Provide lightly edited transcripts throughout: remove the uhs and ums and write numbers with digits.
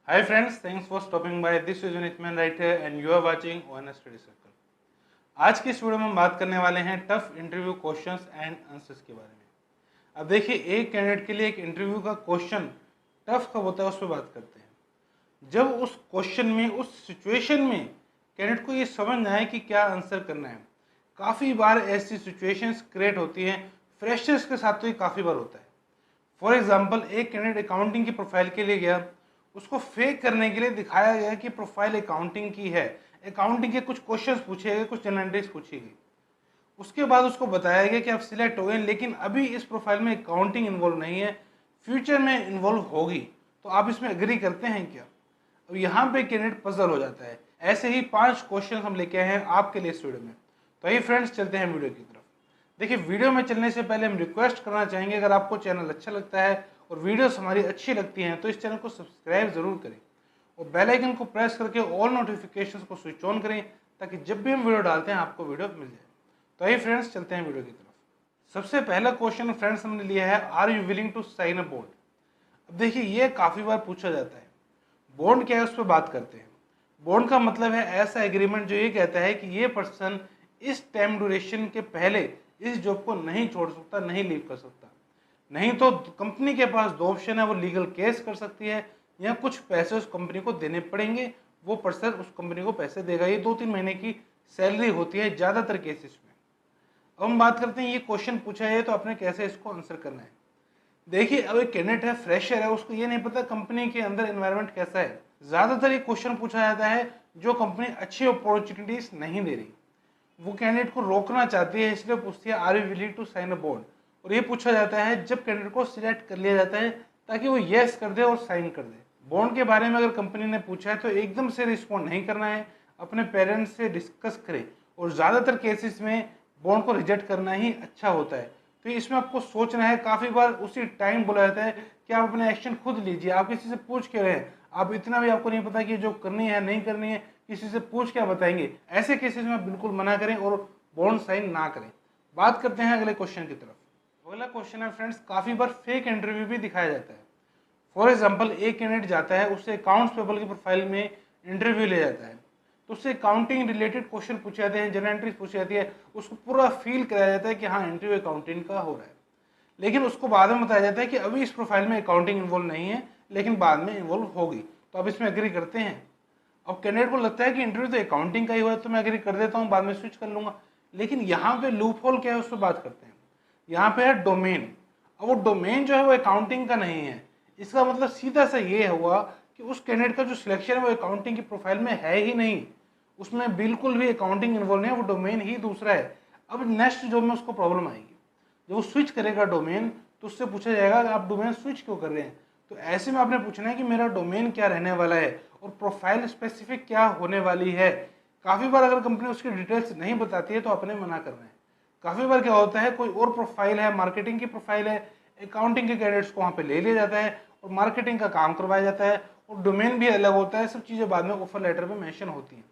Hi friends, thanks for stopping by. This is Unitman right here and you are watching ONS Study Circle. आज की इस video में हम बात करने वाले हैं tough interview questions and answers के बारे में। अब देखिए, एक कैंडिडेट के लिए एक इंटरव्यू का क्वेश्चन टफ कब होता है उस पर बात करते हैं। जब उस क्वेश्चन में, उस सिचुएशन में कैंडिडेट को ये समझ ना आए कि क्या आंसर करना है। काफ़ी बार ऐसी सिचुएशंस क्रिएट होती हैं, फ्रेशर्स के साथ तो ये काफ़ी बार होता है। फॉर एग्जाम्पल, एक कैंडिडेट अकाउंटिंग की प्रोफाइल के लिए गया, उसको फेक करने के लिए दिखाया गया कि प्रोफाइल अकाउंटिंग की है, अकाउंटिंग के कुछ क्वेश्चंस पूछे गए, कुछ जनरल एंट्रीज पूछी गई। उसके बाद उसको बताया गया कि आप सिलेक्ट हो गए, लेकिन अभी इस प्रोफाइल में अकाउंटिंग इन्वॉल्व नहीं है, फ्यूचर में इन्वॉल्व होगी, तो आप इसमें एग्री करते हैं क्या? अब यहाँ पे कैंडिडेट पजल हो जाता है। ऐसे ही 5 क्वेश्चन हम लेके आए हैं आपके लिए इस वीडियो में। तो ये फ्रेंड्स, चलते हैं वीडियो की तरफ। देखिए, वीडियो में चलने से पहले हम रिक्वेस्ट करना चाहेंगे, अगर आपको चैनल अच्छा लगता है और वीडियोस हमारी अच्छी लगती हैं तो इस चैनल को सब्सक्राइब जरूर करें और बेल आइकन को प्रेस करके ऑल नोटिफिकेशंस को स्विच ऑन करें, ताकि जब भी हम वीडियो डालते हैं आपको वीडियो मिल जाए। तो आइए फ्रेंड्स, चलते हैं वीडियो की तरफ। सबसे पहला क्वेश्चन फ्रेंड्स हमने लिया है, are you willing to sign a bond. अब देखिए, ये काफ़ी बार पूछा जाता है। बॉन्ड क्या है उस पर बात करते हैं। बॉन्ड का मतलब है ऐसा एग्रीमेंट जो ये कहता है कि ये पर्सन इस टाइम ड्यूरेशन के पहले इस जॉब को नहीं छोड़ सकता, नहीं लीव कर सकता। नहीं तो कंपनी के पास 2 ऑप्शन है, वो लीगल केस कर सकती है या कुछ पैसे उस कंपनी को देने पड़ेंगे, वो पर्सन उस कंपनी को पैसे देगा। ये 2-3 महीने की सैलरी होती है ज़्यादातर केसेस में। अब हम बात करते हैं, ये क्वेश्चन पूछा है तो आपने कैसे इसको आंसर करना है। देखिए, अब एक कैंडिडेट है, फ्रेशर है, उसको ये नहीं पता कंपनी के अंदर एनवायरनमेंट कैसा है। ज़्यादातर ये क्वेश्चन पूछा जाता है जो कंपनी अच्छी अपॉर्चुनिटीज नहीं दे रही, वो कैंडिडेट को रोकना चाहती है, इसलिए पूछती है are you willing to sign a bond. और ये पूछा जाता है जब कैंडिडेट को सिलेक्ट कर लिया जाता है, ताकि वो येस कर दे और साइन कर दे। बॉन्ड के बारे में अगर कंपनी ने पूछा है तो एकदम से रिस्पॉन्ड नहीं करना है, अपने पेरेंट्स से डिस्कस करें। और ज़्यादातर केसेस में बॉन्ड को रिजेक्ट करना ही अच्छा होता है। तो इसमें आपको सोचना है। काफ़ी बार उसी टाइम बोला जाता है कि आप अपने एक्शन खुद लीजिए, आप किसी से पूछ के रहे। आप इतना भी आपको नहीं पता कि जो करनी है नहीं करनी है, किसी से पूछ क्या बताएंगे, ऐसे केसेस में आप बिल्कुल मना करें और बॉन्ड साइन ना करें। बात करते हैं अगले क्वेश्चन की तरफ। अगला क्वेश्चन है फ्रेंड्स, काफ़ी बार फेक इंटरव्यू भी दिखाया जाता है। फॉर एग्जांपल, एक कैंडिडेट जाता है, उससे अकाउंट्स पेबल की प्रोफाइल में इंटरव्यू ले जाता है, तो उससे अकाउंटिंग रिलेटेड क्वेश्चन पूछे जाते हैं, जनरल एंट्रीज पूछी जाती है, उसको पूरा फील कराया जाता है कि हाँ इंटरव्यू अकाउंटिंग का हो रहा है। लेकिन उसको बाद में बताया जाता है कि अभी इस प्रोफाइल में अकाउंटिंग इन्वॉल्व नहीं है, लेकिन बाद में इन्वॉल्व होगी। तो आप इसमें एग्री करते हैं? अब कैंडिडेट को लगता है कि इंटरव्यू तो अकाउंटिंग का ही हुआ है, तो मैं एग्री कर देता हूँ, बाद में स्विच कर लूंगा। लेकिन यहाँ पे लूप होल क्या है उस पर बात करते हैं। यहाँ पे है डोमेन। अब वो डोमेन जो है वो अकाउंटिंग का नहीं है। इसका मतलब सीधा सा ये हुआ कि उस कैंडिडेट का जो सिलेक्शन है वो अकाउंटिंग की प्रोफाइल में है ही नहीं, उसमें बिल्कुल भी अकाउंटिंग इन्वॉल्व नहीं है, वो डोमेन ही दूसरा है। अब नेक्स्ट जॉब में उसको प्रॉब्लम आएगी। जब वो स्विच करेगा डोमेन, तो उससे पूछा जाएगा कि आप डोमेन स्विच क्यों कर रहे हैं। तो ऐसे में आपने पूछना है कि मेरा डोमेन क्या रहने वाला है और प्रोफाइल स्पेसिफिक क्या होने वाली है। काफ़ी बार अगर कंपनी उसकी डिटेल्स नहीं बताती है तो अपने मना करना है। काफ़ी बार क्या होता है, कोई और प्रोफाइल है, मार्केटिंग की प्रोफाइल है, अकाउंटिंग के कैंडिडेट्स को वहाँ पे ले लिया जाता है और मार्केटिंग का काम करवाया जाता है, और डोमेन भी अलग होता है। सब चीज़ें बाद में ऑफर लेटर में मेंशन होती हैं।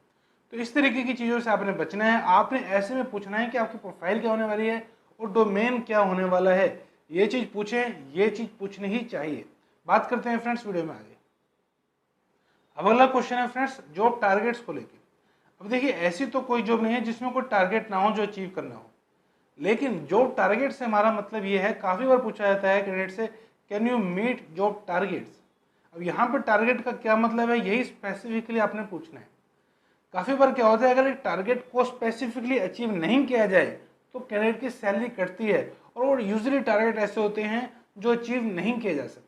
तो इस तरीके की चीज़ों से आपने बचना है। आपने ऐसे में पूछना है कि आपकी प्रोफाइल क्या होने वाली है और डोमेन क्या होने वाला है। ये चीज़ पूछें, ये चीज़ पूछनी ही चाहिए। बात करते हैं फ्रेंड्स वीडियो में आगे। अब अगला क्वेश्चन है फ्रेंड्स, जॉब टारगेट्स को लेकर। अब देखिए, ऐसी तो कोई जॉब नहीं है जिसमें कोई टारगेट ना हो जो अचीव करना हो, लेकिन जॉब टारगेट से हमारा मतलब ये है, काफ़ी बार पूछा जाता है कैंडिडेट से, can you meet job targets. अब यहाँ पर टारगेट का क्या मतलब है, यही स्पेसिफिकली आपने पूछना है। काफ़ी बार क्या होता है, अगर एक टारगेट को स्पेसिफिकली अचीव नहीं किया जाए तो कैंडिडेट की सैलरी कटती है, और वो यूजुअली टारगेट ऐसे होते हैं जो अचीव नहीं किए जा सकते।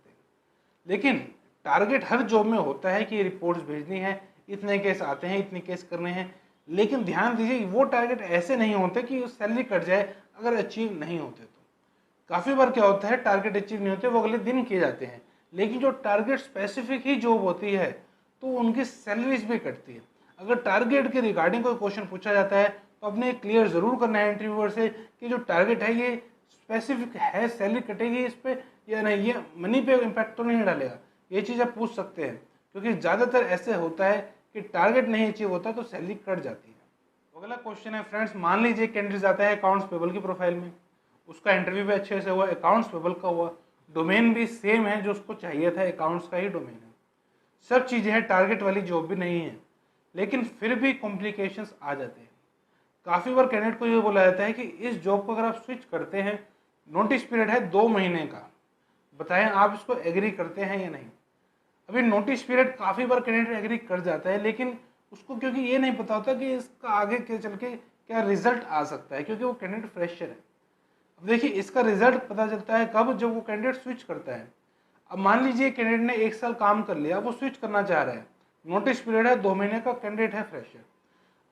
लेकिन टारगेट हर जॉब में होता है कि रिपोर्ट्स भेजनी है, इतने केस आते हैं, इतने केस करने हैं। लेकिन ध्यान दीजिए, वो टारगेट ऐसे नहीं होते कि सैलरी कट जाए अगर अचीव नहीं होते तो। काफ़ी बार क्या होता है, टारगेट अचीव नहीं होते, वो अगले दिन किए जाते हैं। लेकिन जो टारगेट स्पेसिफिक ही जॉब होती है तो उनकी सैलरीज भी कटती है। अगर टारगेट के रिगार्डिंग कोई क्वेश्चन पूछा जाता है तो अपने क्लियर ज़रूर करना है इंटरव्यूअर से कि जो टारगेट है ये स्पेसिफिक है, सैलरी कटेगी इस पर या नहीं, ये मनी पे इम्पैक्ट तो नहीं डालेगा। ये चीज़ आप पूछ सकते हैं, क्योंकि ज़्यादातर ऐसे होता है कि टारगेट नहीं अचीव होता तो सैलरी कट जाती है। अगला क्वेश्चन है फ्रेंड्स, मान लीजिए कैंडिडेट जाता है अकाउंट्स पेबल की प्रोफाइल में, उसका इंटरव्यू भी अच्छे से हुआ, अकाउंट्स पेबल का हुआ, डोमेन भी सेम है जो उसको चाहिए था, अकाउंट्स का ही डोमेन है। सब चीज़ें हैं, टारगेट वाली जॉब भी नहीं है, लेकिन फिर भी कॉम्प्लिकेशंस आ जाते हैं। काफ़ी बार कैंडिडेट को ये बोला जाता है कि इस जॉब को अगर आप स्विच करते हैं, नोटिस पीरियड है 2 महीने का, बताएं आप इसको एग्री करते हैं या नहीं। अभी नोटिस पीरियड काफ़ी बार कैंडिडेट एग्री कर जाता है, लेकिन उसको क्योंकि ये नहीं पता होता कि इसका आगे के चल के क्या रिजल्ट आ सकता है, क्योंकि वो कैंडिडेट फ्रेशर है। अब देखिए इसका रिजल्ट पता चलता है कब, जब वो कैंडिडेट स्विच करता है। अब मान लीजिए कैंडिडेट ने 1 साल काम कर लिया, वो स्विच करना चाह रहा है, नोटिस पीरियड है 2 महीने का, कैंडिडेट है फ्रेशर।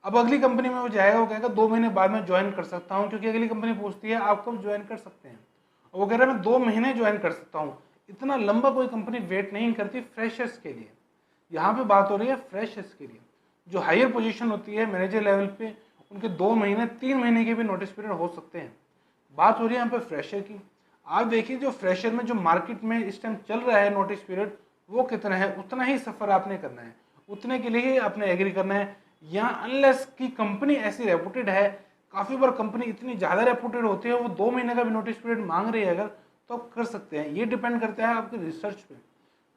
अब अगली कंपनी में वो जाएगा, वो कहेगा 2 महीने बाद में ज्वाइन कर सकता हूँ, क्योंकि अगली कंपनी पूछती है आप कब ज्वाइन कर सकते हैं, और वो कह रहा है मैं 2 महीने ज्वाइन कर सकता हूँ। इतना लंबा कोई कंपनी वेट नहीं करती फ्रेशर्स के लिए। यहाँ पे बात हो रही है फ्रेशर्स के लिए। जो हायर पोजीशन होती है मैनेजर लेवल पे, उनके 2 महीने 3 महीने के भी नोटिस पीरियड हो सकते हैं। बात हो रही है यहाँ पे फ्रेशर की। आप देखिए जो फ्रेशर में जो मार्केट में इस टाइम चल रहा है नोटिस पीरियड, वो कितना है, उतना ही सफ़र आपने करना है, उतने के लिए ही आपने एग्री करना है। या अनलेस की कंपनी ऐसी रेपुटेड है, काफ़ी बार कंपनी इतनी ज़्यादा रेपुटेड होती है, वो 2 महीने का भी नोटिस पीरियड मांग रही है अगर, तो आप कर सकते हैं। ये डिपेंड करता है आपके रिसर्च पे।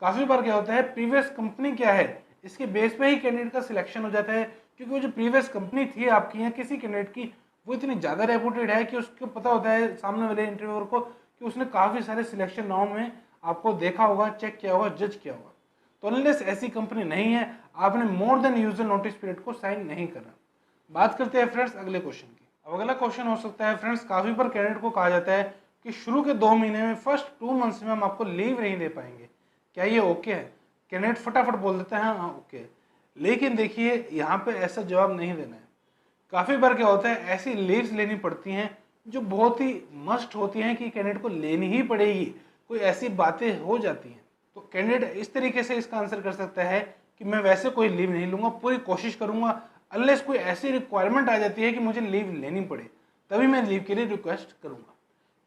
काफ़ी बार क्या होता है, प्रीवियस कंपनी क्या है इसके बेस पे ही कैंडिडेट का सिलेक्शन हो जाता है, क्योंकि वो जो प्रीवियस कंपनी थी आपकी या किसी कैंडिडेट की, वो इतनी ज़्यादा रेपुटेड है कि उसको पता होता है सामने वाले इंटरव्यूअर को कि उसने काफ़ी सारे सिलेक्शन राउंड में आपको देखा होगा, चेक किया होगा, जज किया होगा। तो अनलेस ऐसी कंपनी नहीं है, आपने more than user notice period को साइन नहीं करना। बात करते हैं फ्रेंड्स अगले क्वेश्चन की। अब अगला क्वेश्चन हो सकता है फ्रेंड्स, काफ़ी बार कैंडिडेट को कहा जाता है कि शुरू के 2 महीने में, फर्स्ट 2 मंथ्स में हम आपको लीव नहीं दे पाएंगे, क्या ये ओके है? कैंडिडेट फटाफट बोल देता है हाँ ओके। लेकिन देखिए यहाँ पे ऐसा जवाब नहीं देना है। काफ़ी बार क्या होता है, ऐसी लीव्स लेनी पड़ती हैं जो बहुत ही मस्ट होती हैं कि कैंडिडेट को लेनी ही पड़ेगी, कोई ऐसी बातें हो जाती हैं। तो कैंडिडेट इस तरीके से इसका आंसर कर सकता है कि मैं वैसे कोई लीव नहीं लूँगा, पूरी कोशिश करूँगा, अनलेस कोई ऐसी रिक्वायरमेंट आ जाती है कि मुझे लीव लेनी पड़े, तभी मैं लीव के लिए रिक्वेस्ट करूँगा।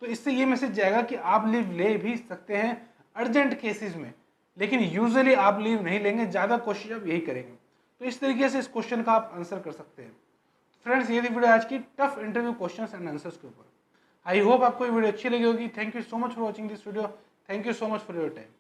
तो इससे ये मैसेज जाएगा कि आप लीव ले भी सकते हैं अर्जेंट केसेस में, लेकिन यूजुअली आप लीव नहीं लेंगे, ज़्यादा कोशिश आप यही करेंगे। तो इस तरीके से इस क्वेश्चन का आप आंसर कर सकते हैं। फ्रेंड्स ये थी वीडियो आज की tough interview questions and answers के ऊपर। आई होप आपको ये वीडियो अच्छी लगी होगी। Thank you so much for watching this video. Thank you so much for your time.